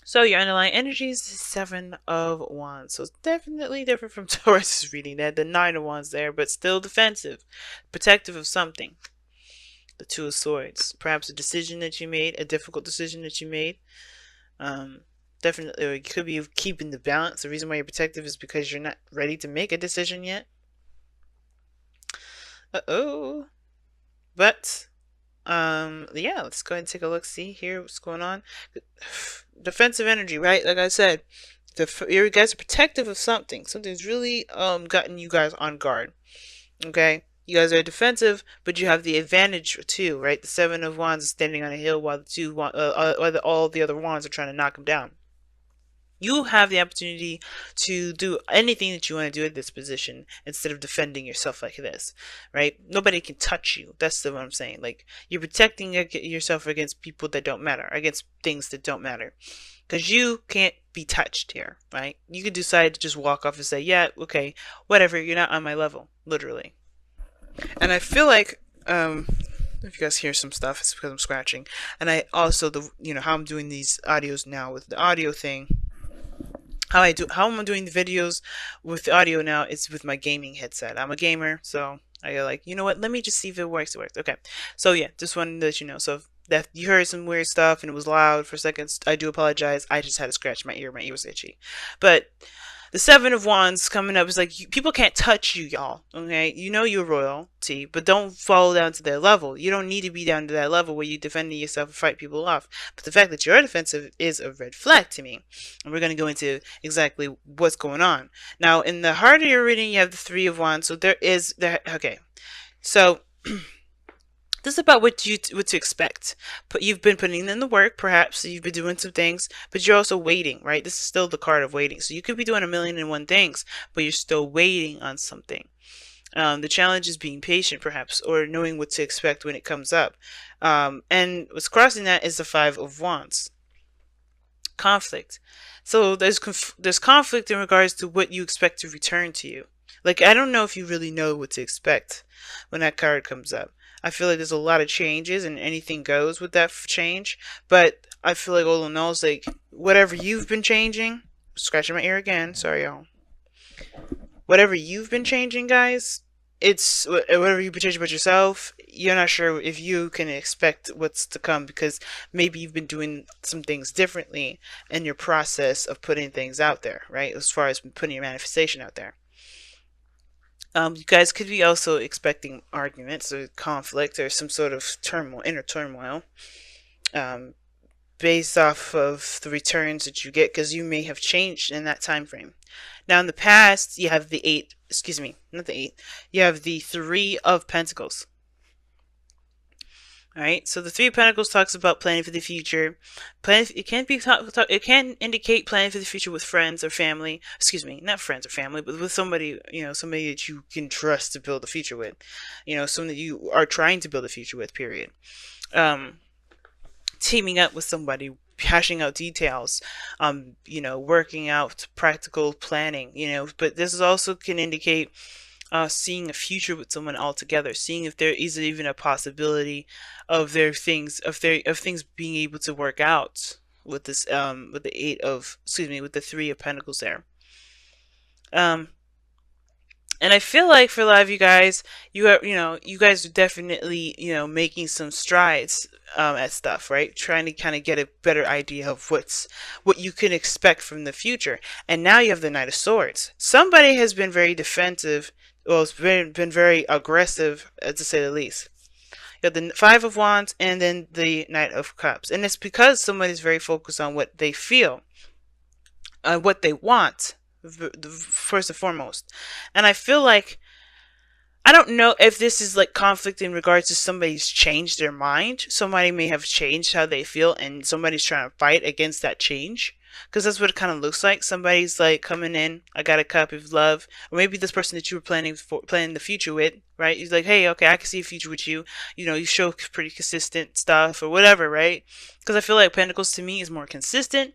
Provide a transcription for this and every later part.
So your underlying energy is the Seven of Wands. So it's definitely different from Taurus's reading. They had the Nine of Wands there, but still defensive, protective of something. The Two of Swords. Perhaps a decision that you made, a difficult decision that you made. Um, Definitely, or it could be keeping the balance. The reason why you're protective is because you're not ready to make a decision yet. Uh-oh. But yeah, let's go ahead and take a look, see here what's going on. Defensive energy, right? Like I said, you guys are protective of something. Something's really gotten you guys on guard. Okay, you guys are defensive, but you have the advantage too, right? The Seven of Wands is standing on a hill while all the other wands are trying to knock him down. You have the opportunity to do anything that you want to do at this position instead of defending yourself like this, right? Nobody can touch you. That's what I'm saying. Like, you're protecting yourself against people that don't matter, against things that don't matter. Because you can't be touched here, right? You could decide to just walk off and say, yeah, okay, whatever, you're not on my level, literally. And I feel like, if you guys hear some stuff, it's because I'm scratching. And I also, how I'm doing these audios now with the audio thing, how I'm doing the videos with the audio now is with my gaming headset. I'm a gamer, so I go like, you know what, let me just see if it works. Okay, so yeah, just wanted to let you know. So if that you heard some weird stuff and it was loud for seconds, I do apologize. I just had to scratch my ear. My ear was itchy. But the Seven of Wands coming up is like, people can't touch you, y'all. Okay, you know you're royalty, but don't fall down to their level. You don't need to be down to that level where you're defending yourself and fight people off. But the fact that you're defensive is a red flag to me, and we're going to go into exactly what's going on now. In the heart of your reading, you have the Three of Wands, so there is that. Okay, so this is about what to expect. But you've been putting in the work, perhaps you've been doing some things, but you're also waiting, right? This is still the card of waiting. So you could be doing a million and one things, but you're still waiting on something. The challenge is being patient, perhaps, or knowing what to expect when it comes up. And what's crossing that is the Five of Wands. Conflict. So there's conflict in regards to what you expect to return to you. Like, I don't know if you really know what to expect when that card comes up. I feel like there's a lot of changes and anything goes with that change. But I feel like Olo knows, like, whatever you've been changing, scratching my ear again, sorry y'all. Whatever you've been changing, guys, it's whatever you've been changing about yourself, you're not sure if you can expect what's to come because maybe you've been doing some things differently in your process of putting things out there, right? As far as putting your manifestation out there. You guys could be also expecting arguments or conflict or some sort of turmoil, inner turmoil, um, based off of the returns that you get because you may have changed in that time frame. Now, in the past, you have the eight, excuse me, not the eight, you have the Three of Pentacles. All right, so the Three of Pentacles talks about planning for the future. It can be it can indicate planning for the future with friends or family. Excuse me, not friends or family, but with somebody, somebody that you can trust to build a future with. Someone that you are trying to build a future with. Period. Teaming up with somebody, hashing out details, working out practical planning. But this is also can indicate seeing a future with someone altogether, seeing if there is even a possibility of things being able to work out with this with the Three of Pentacles there. And I feel like for a lot of you guys, you guys are definitely, making some strides at stuff, right? Trying to kind of get a better idea of what you can expect from the future. And now you have the Knight of Swords. Somebody has been very defensive. Well, it's been very aggressive, to say the least. You have the Five of Wands and then the Knight of Cups. And it's because somebody's very focused on what they feel, what they want, first and foremost. And I feel like, I don't know if this is like conflict in regards to somebody's changed their mind. Somebody may have changed how they feel and somebody's trying to fight against that change. Because that's what it kind of looks like. Somebody's like coming in, I got a cup of love. Or maybe this person that you were planning the future with, right? He's like, hey, okay, I can see a future with you. You show pretty consistent stuff or whatever, right? Because I feel like Pentacles to me is more consistent.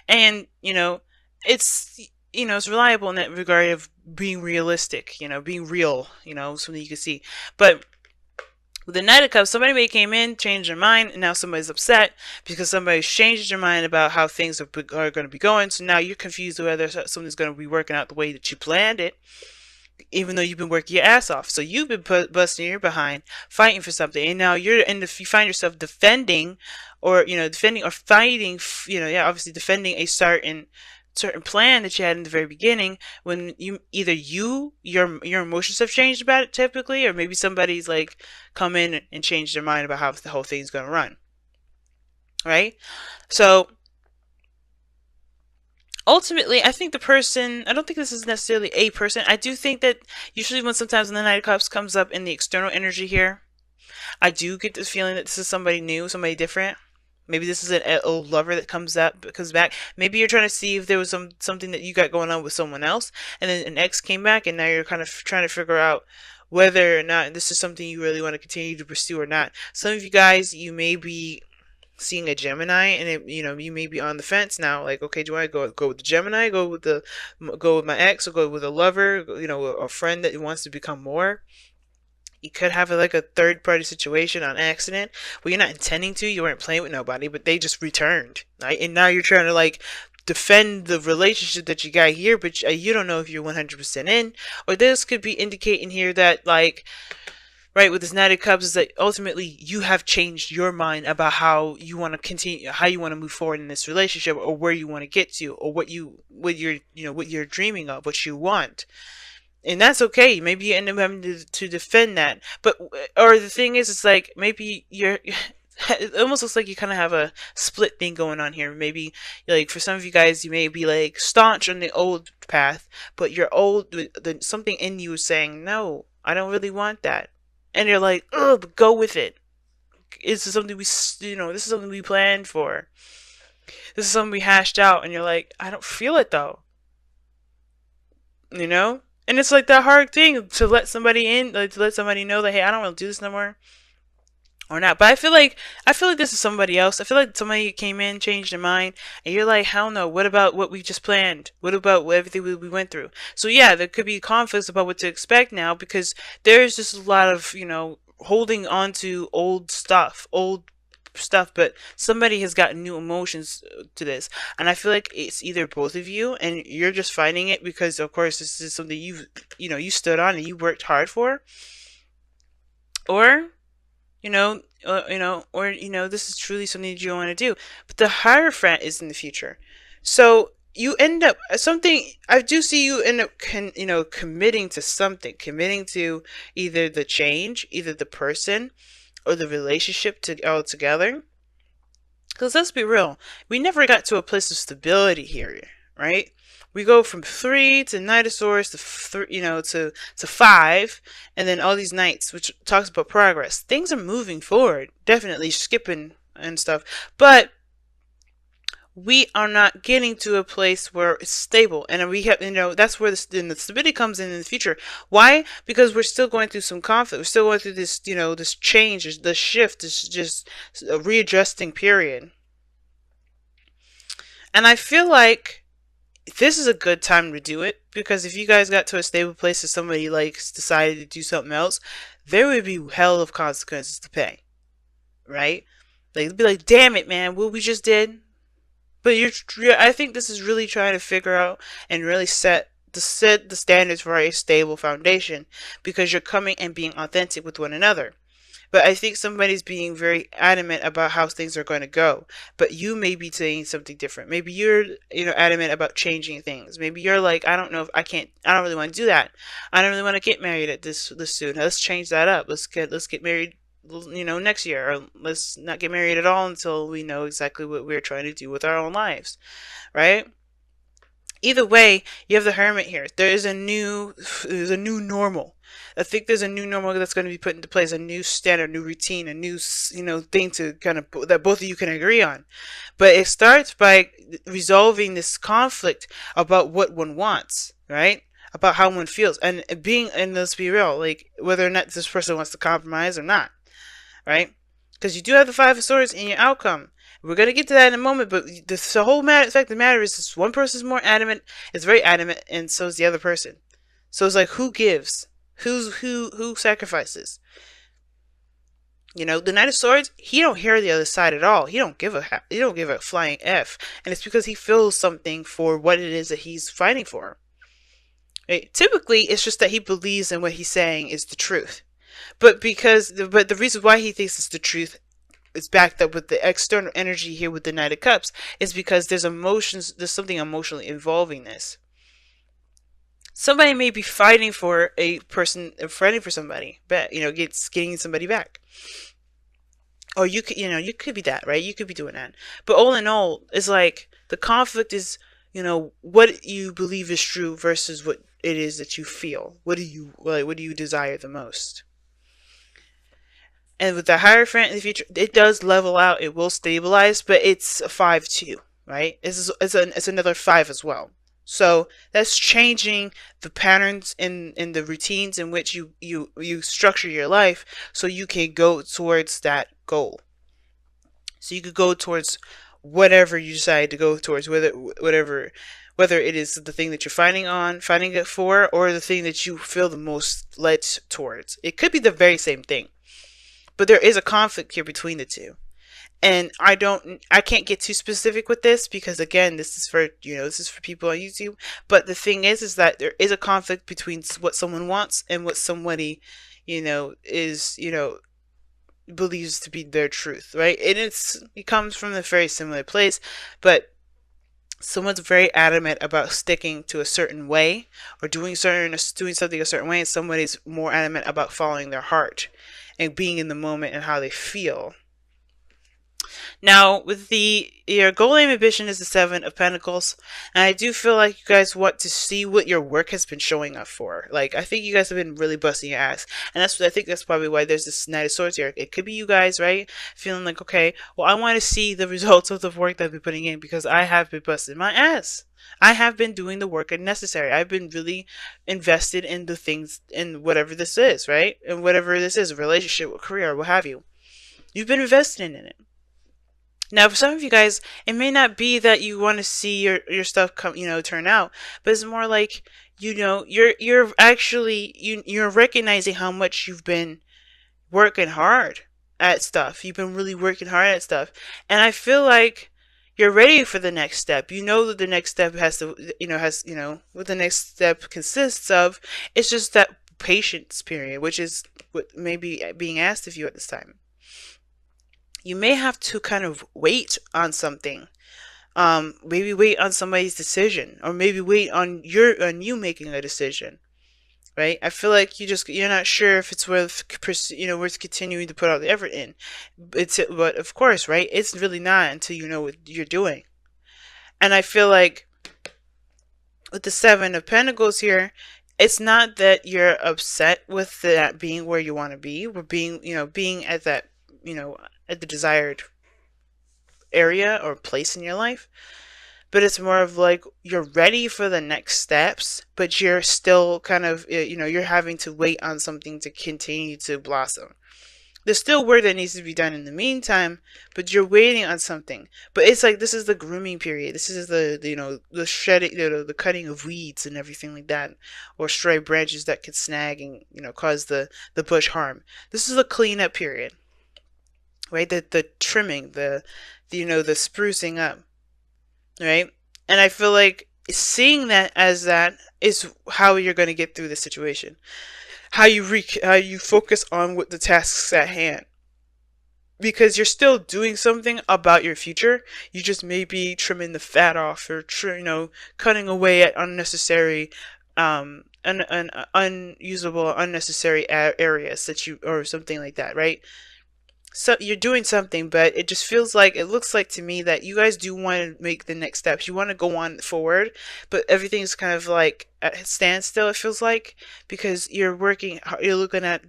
And, it's reliable in that regard of being realistic, being real, something you can see. But With the Knight of Cups, somebody may came in, changed their mind, and now somebody's upset because somebody's changed their mind about how things are going to be going. So now you're confused whether something's going to be working out the way that you planned it, even though you've been working your ass off. So you've been busting your behind, fighting for something, and now you find yourself defending, or defending or fighting, obviously defending a certain plan that you had in the very beginning, when your emotions have changed about it typically, or maybe somebody's like come in and changed their mind about how the whole thing's going to run, right? So ultimately, I think I don't think this is necessarily a person. I do think that usually sometimes when the Knight of Cups comes up in the external energy here, I do get this feeling that this is somebody new, somebody different. Maybe this is an old lover that comes back. Maybe you're trying to see if there was something that you got going on with someone else, and then an ex came back, and now you're kind of trying to figure out whether or not this is something you really want to continue to pursue or not. Some of you guys, you may be seeing a Gemini, and you may be on the fence now, like, okay, do I go with the Gemini, go with my ex, or go with a lover, a friend that wants to become more? You could have like a third party situation on accident where you're not intending to, you weren't playing with nobody, but they just returned, right? And now you're trying to like defend the relationship that you got here, but you don't know if you're 100% in. Or this could be indicating here that, like, right, with this Knight of Cups, is that ultimately you have changed your mind about how you want to continue, how you want to move forward in this relationship, or where you want to get to, or what you're dreaming of, what you want. And that's okay. Maybe you end up having to defend that. But, or the thing is, it's like, maybe it almost looks like you kind of have a split thing going on here. Maybe, like, for some of you guys, you may be like staunch on the old path, but something in you is saying, no, I don't really want that. And you're like, ugh, go with it. This is something this is something we planned for. This is something we hashed out. And you're like, I don't feel it though. And it's like that hard thing to let somebody in, like to let somebody know that, hey, I don't want to do this no more, or not. But I feel like this is somebody else. I feel like somebody came in, changed their mind, and you're like, hell no. What about what we just planned? What about everything we went through? So yeah, there could be conflicts about what to expect now, because there's just a lot of holding on to old stuff, but somebody has gotten new emotions to this, and I feel like it's either both of you, and you're just finding it because, of course, this is something you stood on and you worked hard for, or this is truly something that you want to do. But the Hierophant is in the future, so you end up I do see you end up committing to something, committing to either the change, either the person, or the relationship all together. Because let's be real, we never got to a place of stability here, right? We go from 3 to Knight of Swords to 5, and then all these Knights, which talks about progress. Things are moving forward, definitely skipping and stuff, but we are not getting to a place where it's stable, and we have, that's where the stability comes in the future. Why? Because we're still going through some conflict. We're still going through this, this change, this shift, this just a readjusting period. And I feel like this is a good time to do it, because if you guys got to a stable place and somebody decided to do something else, there would be hell of consequences to pay, right? They'd be like, damn it, man, what we just did. But I think this is really trying to figure out and really set the standards for a stable foundation, because you're coming and being authentic with one another. But I think somebody's being very adamant about how things are going to go. But you may be saying something different. Maybe you're, adamant about changing things. Maybe you're like, I don't know if I don't really want to do that. I don't really want to get married at this soon. Let's change that up. Let's get married, next year, or let's not get married at all until we know exactly what we're trying to do with our own lives, right? Either way, you have the Hermit here. There's a new normal. I think there's a new normal that's going to be put into place, a new standard, new routine, a new, thing to kind of, that both of you can agree on. But it starts by resolving this conflict about what one wants, right? About how one feels, and let's be real, like, whether or not this person wants to compromise or not, right? Because you do have the Five of Swords in your outcome. We're going to get to that in a moment, but the whole fact of the matter is this one person is more adamant, is very adamant, and so is the other person. So it's like, who gives? Who sacrifices? You know, the Knight of Swords, he don't hear the other side at all. He don't give a flying F. And it's because he feels something for what it is that he's fighting for. Right? Typically, it's just that he believes in what he's saying is the truth. But the reason why he thinks it's the truth is backed up with the external energy here with the Knight of Cups is because there's something emotionally involving this. Somebody may be fighting for a person, fighting for somebody, but getting somebody back. Or you could be that, right? You could be doing that. But all in all, it's like the conflict is, what you believe is true versus what it is that you feel. What do you desire the most? And with the Hierophant in the future, it does level out. It will stabilize, but it's a 5-2, right? It's another 5 as well. So that's changing the patterns in the routines in which you structure your life, so you can go towards that goal. So you could go towards whatever you decide to go towards, whether it is the thing that you're fighting it for, or the thing that you feel the most led towards. It could be the very same thing, but there is a conflict here between the two. And I can't get too specific with this because again, this is for people on YouTube. But the thing is that there is a conflict between what someone wants and what somebody, is, believes to be their truth, right? And it comes from a very similar place, but someone's very adamant about sticking to a certain way or doing something a certain way, and somebody's more adamant about following their heart and being in the moment and how they feel. Now, with your goal, aim, ambition is the 7 of Pentacles, and I do feel like you guys want to see what your work has been showing up for. Like, I think you guys have been really busting your ass, and I think that's probably why there's this Knight of Swords here. It could be you guys, right? Feeling like, okay, well, I want to see the results of the work that I've been putting in because I have been busting my ass. I have been doing the work necessary. I've been really invested in the things, in whatever this is, right? And whatever this is, a relationship, a career, what have you. You've been invested in it. Now, for some of you guys, it may not be that you want to see your stuff turn out, but it's more like, you're actually, you're recognizing how much you've been working hard at stuff. You've been really working hard at stuff. And I feel like you're ready for the next step. You know that the next step what the next step consists of. It's just that patience period, which is what may be being asked of you at this time. You may have to kind of wait on something. Maybe wait on somebody's decision, or maybe wait on you making a decision, right? I feel like you're not sure if it's worth continuing to put all the effort in. But of course, right? It's really not until you know what you're doing. And I feel like with the 7 of Pentacles here, it's not that you're upset with that being where you want to be, or being at that, at the desired area or place in your life, but it's more of like you're ready for the next steps, but you're still kind of, you're having to wait on something to continue to blossom. There's still work that needs to be done in the meantime, but you're waiting on something. But it's like, this is the grooming period. This is the shedding, the cutting of weeds and everything like that, or stray branches that could snag and cause the bush harm. This is the cleanup period, right? The trimming, the sprucing up, right? And I feel like seeing that as that is how you're going to get through the situation. How you focus on what the tasks at hand, because you're still doing something about your future. You just may be trimming the fat off, or cutting away at unnecessary, unusable, unnecessary areas or something like that, right? So you're doing something, but it just looks like to me that you guys do want to make the next steps. You want to go on forward, but everything's kind of like at a standstill, it feels like, because you're looking at you're looking a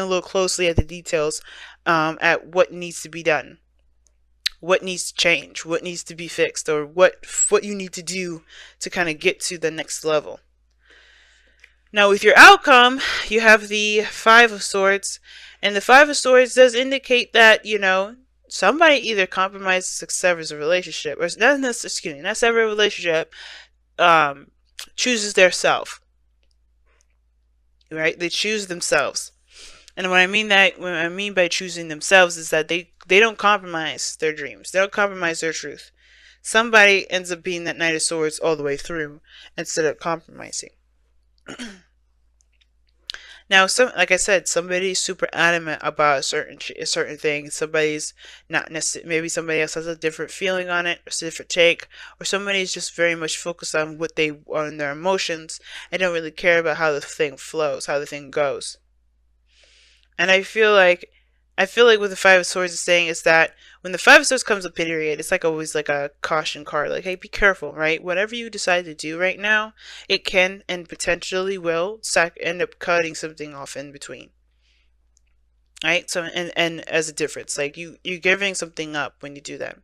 little closely at the details, at what needs to be done, what needs to change, what needs to be fixed, or what you need to do to kind of get to the next level. Now, with your outcome, you have the 5 of Swords, and the 5 of Swords does indicate that, somebody either compromises or severs a relationship, or not sever a relationship, chooses their self, right? They choose themselves. And what I mean by choosing themselves is that they don't compromise their dreams. They don't compromise their truth. Somebody ends up being that Knight of Swords all the way through instead of compromising. Now, like I said, somebody's super adamant about a certain thing. Somebody's not necessarily. Maybe somebody else has a different feeling on it, or a different take, or somebody's just very much focused on on their emotions, and don't really care about how the thing flows, how the thing goes. And I feel like what the Five of Swords is saying is that when the Five of Swords comes up, period, it's like always like a caution card. Like, hey, be careful, right? Whatever you decide to do right now, it can and potentially will end up cutting something off in between. Right? So, and as a difference, like you're giving something up when you do that.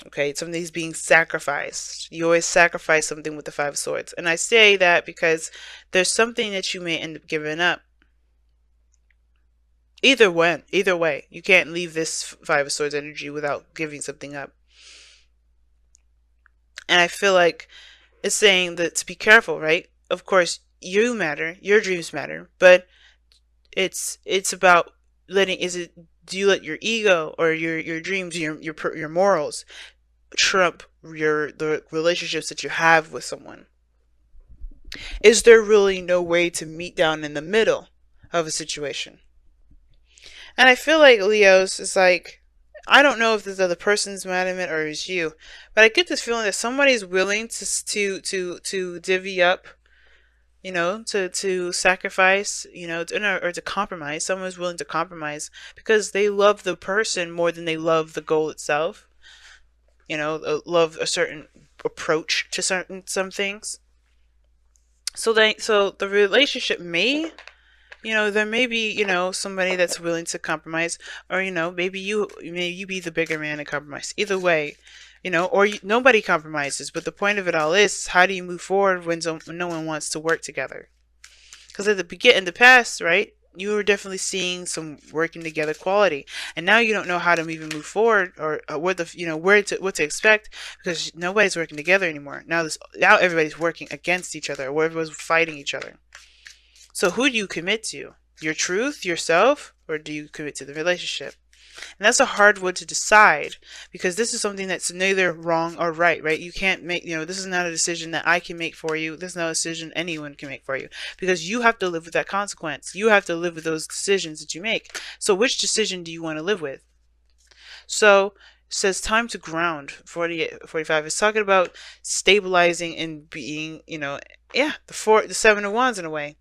Okay, something's being sacrificed. You always sacrifice something with the Five of Swords. And I say that because there's something that you may end up giving up. Either way, you can't leave this Five of Swords energy without giving something up. And I feel like it's saying that to be careful, right? Of course, you matter, your dreams matter, but it's about do you let your ego or your dreams, your morals trump the relationships that you have with someone? Is there really no way to meet down in the middle of a situation? And I feel like Leo's is like, I don't know if this other person's mad at it or it's you, but I get this feeling that somebody's willing to divvy up, to sacrifice, or to compromise. Someone's willing to compromise because they love the person more than they love the goal itself. Love a certain approach to some things. So the relationship may, there may be, somebody that's willing to compromise, or, maybe you be the bigger man and compromise. Either way, or nobody compromises. But the point of it all is, how do you move forward when no one wants to work together? Because in the past, right, you were definitely seeing some working together quality, and now you don't know how to even move forward, or what to expect, because nobody's working together anymore. Now everybody's working against each other, or everyone's fighting each other. So who do you commit to? Your truth, yourself, or do you commit to the relationship? And that's a hard one to decide, because this is something that's neither wrong or right? You can't make, this is not a decision that I can make for you. This is not a decision anyone can make for you, because you have to live with that consequence. You have to live with those decisions that you make. So which decision do you want to live with? So it says time to ground. 45 is talking about stabilizing and being, the Seven of Wands in a way.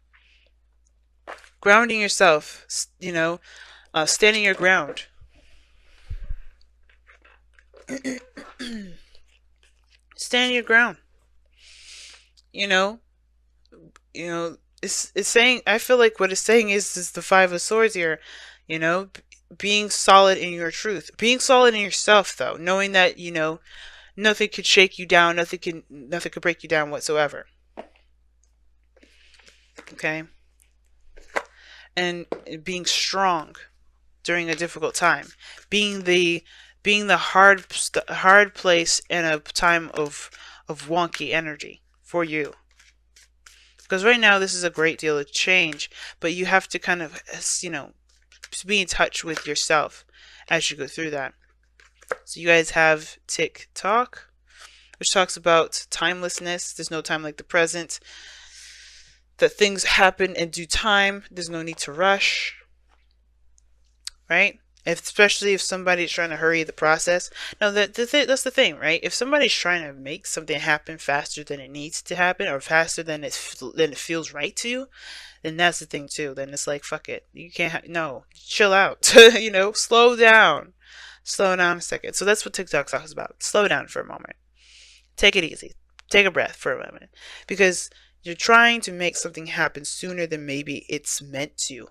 Grounding yourself, standing your ground. Stand your ground. It's saying, I feel like what it's saying is the Five of Swords here, being solid in your truth, being solid in yourself, though, knowing that, nothing could shake you down, nothing could break you down whatsoever. Okay? And being strong during a difficult time, being the hard place in a time of wonky energy for you. Because right now this is a great deal of change, but you have to kind of, be in touch with yourself as you go through that. So you guys have Tick Talk, which talks about timelessness. There's no time like the present. That things happen in due time. There's no need to rush. Right? Especially if somebody's trying to hurry the process. Now, that's the thing, right? If somebody's trying to make something happen faster than it needs to happen, or faster than it feels right to you, then that's the thing too. Then it's like, fuck it. You can't, no, chill out. Slow down. Slow down a second. So that's what TikTok talks about. Slow down for a moment. Take it easy. Take a breath for a moment. Because you're trying to make something happen sooner than maybe it's meant to.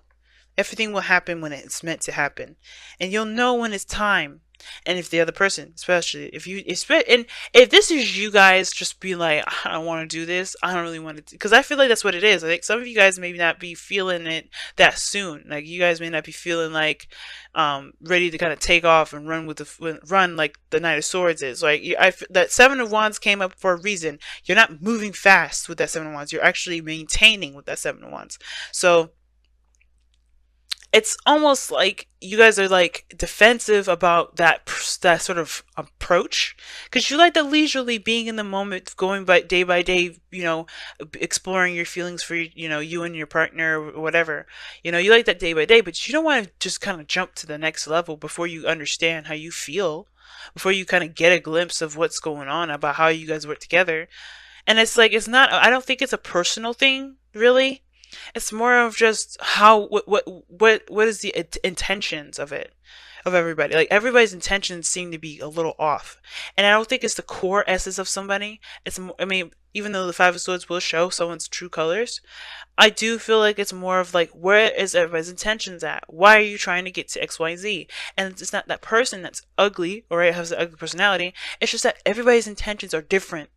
Everything will happen when it's meant to happen. And you'll know when it's time. And if the other person, especially if this is you guys just be like, I don't want to do this, I don't really want to, because I feel like that's what it is. I think some of you guys may not be feeling it that soon. Like, you guys may not be feeling like ready to kind of take off and run like the Knight of Swords is. Like, that Seven of Wands came up for a reason. You're not moving fast with that Seven of Wands. You're actually maintaining with that Seven of Wands. So it's almost like you guys are like defensive about that sort of approach, because you like the leisurely being in the moment, going by day, exploring your feelings for you and your partner or whatever. You like that day by day, but you don't want to just kind of jump to the next level before you understand how you feel, before you kind of get a glimpse of what's going on about how you guys work together. And it's like, it's not, I don't think it's a personal thing, really. It's more of just how, what is the intentions of it, of everybody. Like, everybody's intentions seem to be a little off. And I don't think it's the core essence of somebody. It's more, I mean, even though the Five of Swords will show someone's true colors, I do feel like it's more of like, where is everybody's intentions at? Why are you trying to get to X, Y, and Z? And it's not that person that's ugly or has an ugly personality. It's just that everybody's intentions are different.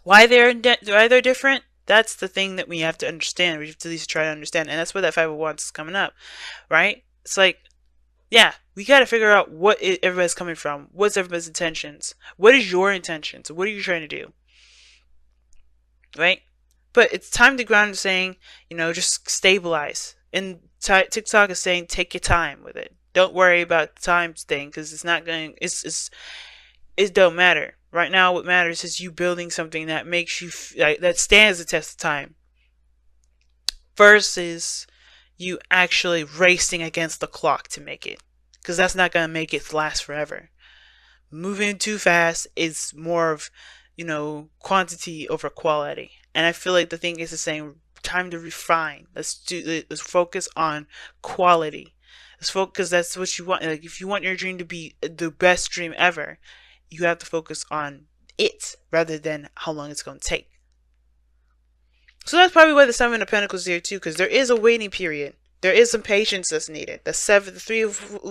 Why they're different? That's the thing that we have to understand. We have to at least try to understand, and that's where that 501 is coming up, right? It's like, yeah, we got to figure out everybody's coming from. What's everybody's intentions? What is your intentions? What are you trying to do, right? But it's time to ground, saying, just stabilize. And TikTok is saying, take your time with it. Don't worry about the time thing, because it's not going. It don't matter. Right now, what matters is you building something that makes you that stands the test of time, versus you actually racing against the clock to make it, because that's not gonna make it last forever. Moving too fast is more of, quantity over quality, and I feel like the thing is the same. Time to refine. Let's focus on quality. Let's focus, because that's what you want. Like, if you want your dream to be the best dream ever, you have to focus on it rather than how long it's going to take. So that's probably why the Seven of Pentacles is here too, because there is a waiting period. There is some patience that's needed. The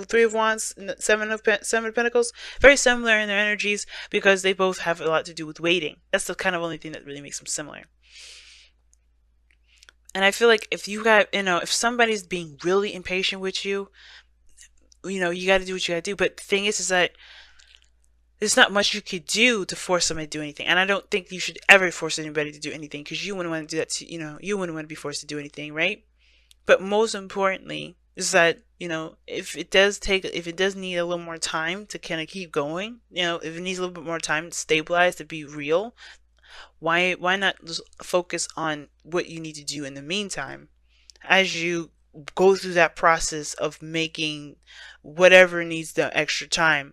Three of Wands, and the Seven of Pentacles, very similar in their energies, because they both have a lot to do with waiting. That's the kind of only thing that really makes them similar. And I feel like if you got, if somebody's being really impatient with you, you got to do what you got to do. But the thing is that there's not much you could do to force somebody to do anything. And I don't think you should ever force anybody to do anything, because you wouldn't want to do that you wouldn't want to be forced to do anything, right? But most importantly is that, if it does need a little more time to kind of keep going, if it needs a little bit more time to stabilize, to be real, why not just focus on what you need to do in the meantime, as you go through that process of making whatever needs the extra time